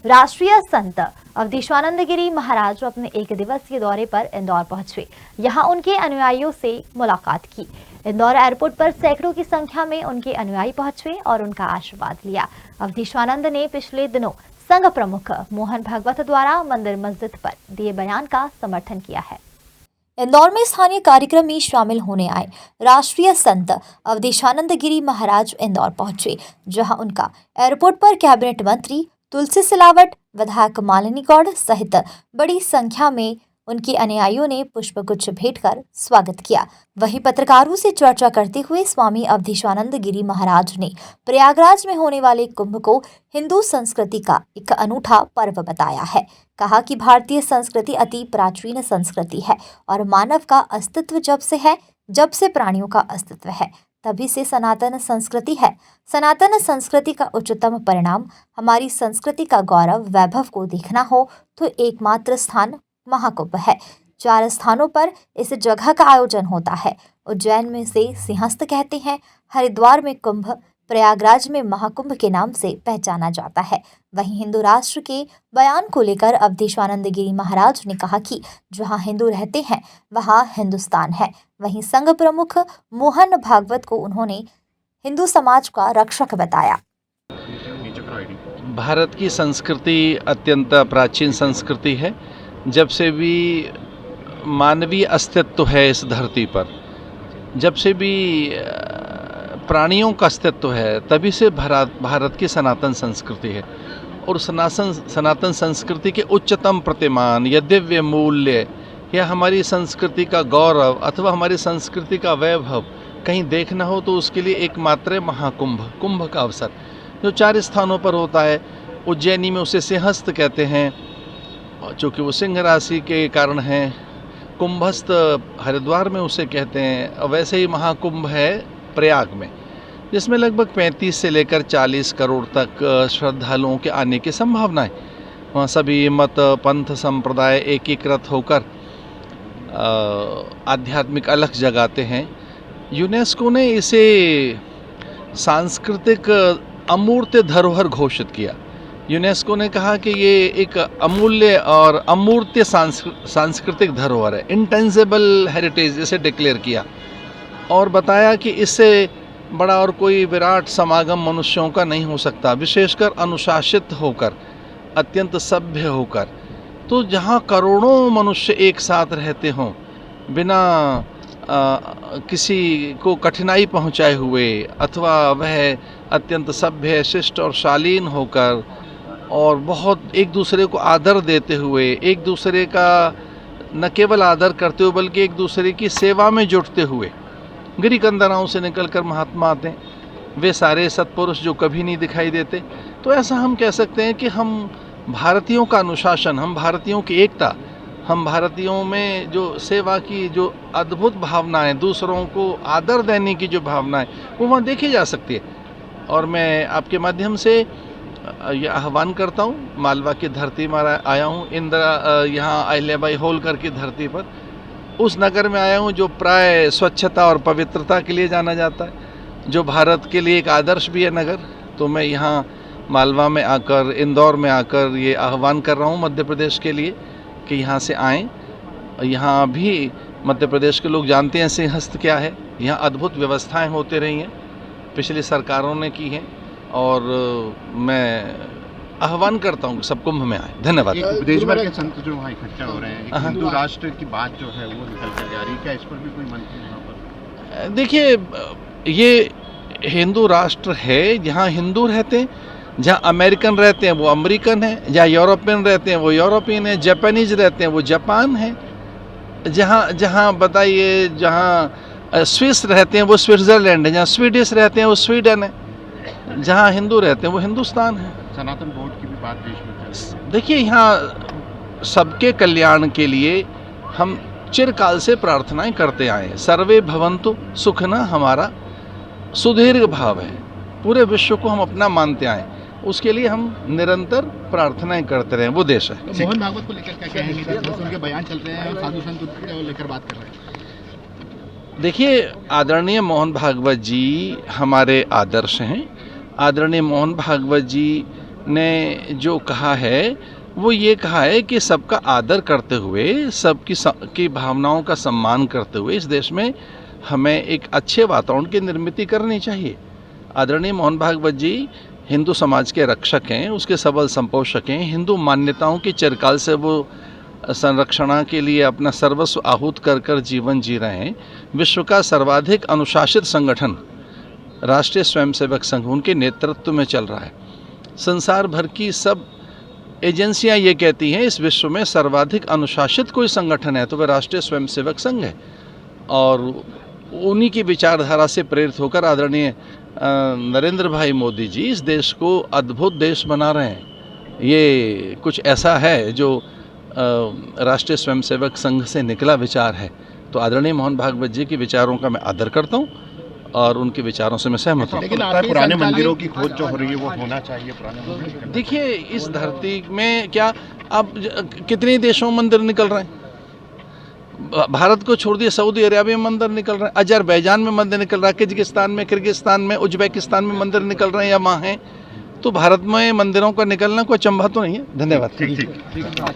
राष्ट्रीय संत अवधेशानंद गिरी महाराज अपने एक दिवसीय दौरे पर इंदौर पहुंचे। यहां उनके अनुयायियों से मुलाकात की। इंदौर एयरपोर्ट पर सैकड़ों की संख्या में उनके अनुयायी पहुंचे और उनका आशीर्वाद लिया। अवधेशानंद ने पिछले दिनों संघ प्रमुख मोहन भागवत द्वारा मंदिर मस्जिद पर दिए बयान का समर्थन किया है। इंदौर में स्थानीय कार्यक्रम में शामिल होने आए राष्ट्रीय संत अवधेशानंद गिरी महाराज इंदौर पहुंचे, जहां उनका एयरपोर्ट पर कैबिनेट मंत्री तुलसी सिलावट, विधायक मालिनी गौड़ सहित बड़ी संख्या में उनके अनुयायियों ने पुष्पगुच्छ भेंट कर स्वागत किया। वहीं पत्रकारों से चर्चा करते हुए स्वामी अवधेशानंद गिरी महाराज ने प्रयागराज में होने वाले कुंभ को हिंदू संस्कृति का एक अनूठा पर्व बताया है। कहा कि भारतीय संस्कृति अति प्राचीन संस्कृति है और मानव का अस्तित्व जब से प्राणियों का अस्तित्व है, तभी से सनातन संस्कृति है। सनातन संस्कृति का उच्चतम परिणाम हमारी संस्कृति का गौरव वैभव को देखना हो तो एकमात्र स्थान महाकुंभ है। 4 स्थानों पर इस जगह का आयोजन होता है। उज्जैन में से सिंहस्थ कहते हैं, हरिद्वार में कुंभ, प्रयागराज में महाकुंभ के नाम से पहचाना जाता है। वहीं हिंदू राष्ट्र के बयान को लेकर अवधेशानंद गिरी महाराज ने कहा कि जहां हिंदू रहते हैं वहां हिंदुस्तान है। वहीं संघ प्रमुख मोहन भागवत को उन्होंने हिंदू समाज का रक्षक बताया। भारत की संस्कृति अत्यंत प्राचीन संस्कृति है। जब से भी मानवीय अस्तित्व है इस धरती पर, जब से भी प्राणियों का अस्तित्व है, तभी से भारत की सनातन संस्कृति है। और सनातन संस्कृति के उच्चतम प्रतिमान या दिव्य मूल्य या हमारी संस्कृति का गौरव अथवा हमारी संस्कृति का वैभव कहीं देखना हो तो उसके लिए एकमात्र महाकुंभ, कुंभ का अवसर जो 4 स्थानों पर होता है। उज्जैनी में उसे सिंहस्थ कहते हैं, चूँकि वो सिंह राशि के कारण है। कुंभस्थ हरिद्वार में उसे कहते हैं। वैसे ही महाकुंभ है प्रयाग में, जिसमें लगभग 35 से लेकर 40 करोड़ तक श्रद्धालुओं के आने की संभावना है। वहाँ सभी मत पंथ संप्रदाय एकीकृत होकर आध्यात्मिक अलख जगाते हैं। यूनेस्को ने इसे सांस्कृतिक अमूर्त धरोहर घोषित किया। यूनेस्को ने कहा कि ये एक अमूल्य और अमूर्त सांस्कृतिक धरोहर है, इंटेंजिबल हेरिटेज इसे डिक्लेयर किया और बताया कि इससे बड़ा और कोई विराट समागम मनुष्यों का नहीं हो सकता, विशेषकर अनुशासित होकर, अत्यंत सभ्य होकर। तो जहाँ करोड़ों मनुष्य एक साथ रहते हों, बिना किसी को कठिनाई पहुँचाए हुए, अथवा वह अत्यंत सभ्य, शिष्ट और शालीन होकर और बहुत एक दूसरे को आदर देते हुए, एक दूसरे का न केवल आदर करते हुए बल्कि एक दूसरे की सेवा में जुटते हुए गिरी कंदराओं से निकलकर महात्मा आते हैं। वे सारे सत्पुरुष जो कभी नहीं दिखाई देते। तो ऐसा हम कह सकते हैं कि हम भारतीयों का अनुशासन, हम भारतीयों की एकता, हम भारतीयों में जो सेवा की जो अद्भुत भावनाएं, दूसरों को आदर देने की जो भावनाएं, वो वहाँ देखी जा सकती है। और मैं आपके माध्यम से यह आह्वान करता हूँ, मालवा की धरती में आया हूँ, यहाँ अहिल्याबाई होलकर की धरती पर, उस नगर में आया हूँ जो प्राय स्वच्छता और पवित्रता के लिए जाना जाता है, जो भारत के लिए एक आदर्श भी है नगर। तो मैं यहाँ मालवा में आकर, इंदौर में आकर ये आह्वान कर रहा हूँ मध्य प्रदेश के लिए कि यहाँ से आएँ। यहाँ भी मध्य प्रदेश के लोग जानते हैं सिंहस्थ क्या है। यहाँ अद्भुत व्यवस्थाएं होती रही हैं, पिछली सरकारों ने की हैं, और मैं आह्वान करता हूँ सब कुंभ में आए। धन्यवाद। देश भर के संत जो वहाँ इकट्ठा हो रहे हैं, हिंदू राष्ट्र की बात जो है वो निकल कर जा रही है, क्या इस पर भी कोई मंथन यहाँ पर? देखिए, ये हिंदू राष्ट्र है, जहाँ हिंदू रहते हैं, जहाँ अमेरिकन रहते हैं वो अमेरिकन है, जहाँ यूरोपियन रहते हैं वो यूरोपियन है, जापानीज रहते हैं वो जापान है, जहाँ बताइए, जहाँ स्विस रहते हैं वो स्विट्ज़रलैंड है, जहाँ स्वीडिश रहते हैं वो स्वीडन है, जहाँ हिंदू रहते हैं वो हिंदुस्तान है। सनातन बोर्ड की भी बात देश में चल रही है। देखिए, यहाँ सबके कल्याण के लिए हम चिरकाल से प्रार्थनाएं करते आए हैं। सर्वे भवन्तु सुखना हमारा सुदीर्घ भाव है, पूरे विश्व को हम अपना मानते आए, उसके लिए हम निरंतर प्रार्थनाएं करते रहे, वो देश है। मोहन भागवत को लेकर क्या कहेंगे? उनके बयान चल रहे हैं और साधु संत को लेकर बात कर रहे हैं। देखिए, आदरणीय मोहन भागवत जी हमारे आदर्श हैं। आदरणीय मोहन भागवत जी ने जो कहा है वो ये कहा है कि सबका आदर करते हुए, की भावनाओं का सम्मान करते हुए इस देश में हमें एक अच्छे वातावरण की निर्मित करनी चाहिए। आदरणीय मोहन भागवत जी हिंदू समाज के रक्षक हैं, उसके सबल संपोषक हैं। हिंदू मान्यताओं की चिरकाल से वो संरक्षणा के लिए अपना सर्वस्व आहूत कर कर जीवन जी रहे हैं। विश्व का सर्वाधिक अनुशासित संगठन राष्ट्रीय स्वयंसेवक संघ उनके नेतृत्व में चल रहा है। संसार भर की सब एजेंसियां ये कहती हैं इस विश्व में सर्वाधिक अनुशासित कोई संगठन है तो वह राष्ट्रीय स्वयंसेवक संघ है। और उन्हीं की विचारधारा से प्रेरित होकर आदरणीय नरेंद्र भाई मोदी जी इस देश को अद्भुत देश बना रहे हैं। ये कुछ ऐसा है जो राष्ट्रीय स्वयंसेवक संघ से निकला विचार है। तो आदरणीय मोहन भागवत जी के विचारों का मैं आदर करता हूँ और उनके विचारों से मैं सहमत हूँ। लेकिन पुराने मंदिरों की खोज जो हो रही है वो होना चाहिए। पुराने मंदिर देखिए, इस धरती में क्या अब कितने देशों में मंदिर निकल रहे हैं? भारत को छोड़ दिए सऊदी अरेबिया में मंदिर निकल रहे हैं, अजरबैजान में मंदिर निकल रहा है, किर्गिस्तान में, किर्गिस्तान में, उज्बेकिस्तान में मंदिर निकल रहे हैं या वहाँ हैं। तो भारत में मंदिरों का निकलना कोई अचंभा तो नहीं है। धन्यवाद। ठीक।